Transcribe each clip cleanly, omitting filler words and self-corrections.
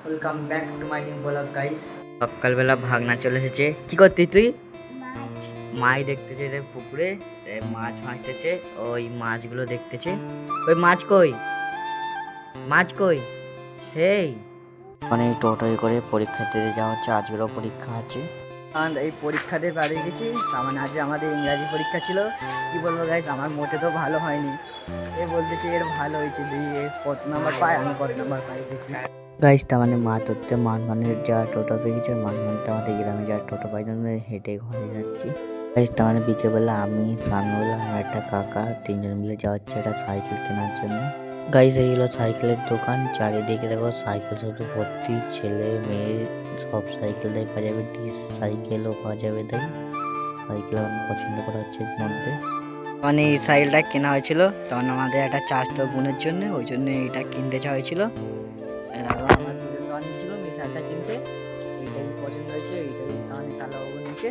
Welcome back to my new blog guys. সকালবেলা ভাগনা চলে এসেছে। কি করছিস তুই? মাছ দেখতেছে রে পুকুরে, মাছ মারতেছে। ওই মাছগুলো দেখতেছে। ওই মাছ কই, মাছ কই সেই মানে টোটোয় করে পরীক্ষা দিতে যাওয়া হচ্ছে। আজকেরও পরীক্ষা আছে। এই পরীক্ষা দিয়ে বাড়ি গেছি। তার মানে আজকে আমাদের ইংরাজি পরীক্ষা ছিল। কি বলবো গাইস, আমার মোটে তো ভালো হয়নি। এ বলতেছে এর ভালো হয়েছে, দিয়ে কত নাম্বার পায়, আমি কত নাম্বার পাই দেখি। গাইস তার মানে মাছ ধরতে মানমানের যা টোটো পেয়ে গেছে। মানমানটা আমাদের গ্রামে যা টোটো পাই জন্য হেঁটে ঘরে যাচ্ছি। গাইস তার মানে বিকেলবেলা আমি, সানুল আর একটা কাকা তিনজন মিলে যাওয়া হচ্ছে একটা সাইকেল কেনার জন্য। গাইস এইগুলো সাইকেলের দোকান। চারিদিকে দেখো সাইকেল শুধু ভর্তি, ছেলে মেয়ে সব সাইকেল দেখা যাবে। ডিস সাইকেলও পাওয়া যাবে। তাই সাইকেল আমার পছন্দ করা হচ্ছে এর মধ্যে। মানে এই সাইকেলটা কেনা হয়েছিল তখন আমাদের একটা চাষতো বোনের জন্য, ওই জন্য এটা কিনতে চাওয়া হয়েছিল। আমার দুজন দোকান ছিল সাইকেলটা কিনতে, এইটাই পছন্দ হয়েছে। এইটাই আমার কালাবাবু নিচে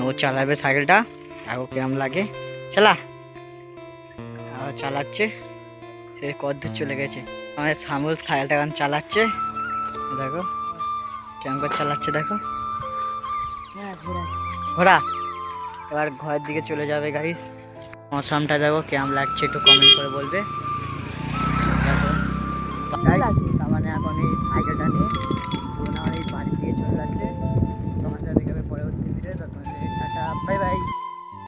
ও চালাবে সাইকেলটা। দেখো কিরম লাগে, চালা চালাচ্ছে। সে কতদূর চলে গেছে আমাদের সামুল সাইকেলটা এখন চালাচ্ছে। দেখো কেমন করে চালাচ্ছে, দেখো ঘোড়া। এবার ঘরের দিকে চলে যাবে গাইস। মৌসমটা দেখো কেমন লাগছে একটু কমেন্ট করে বলবে। দেখো তার মানে এখন এই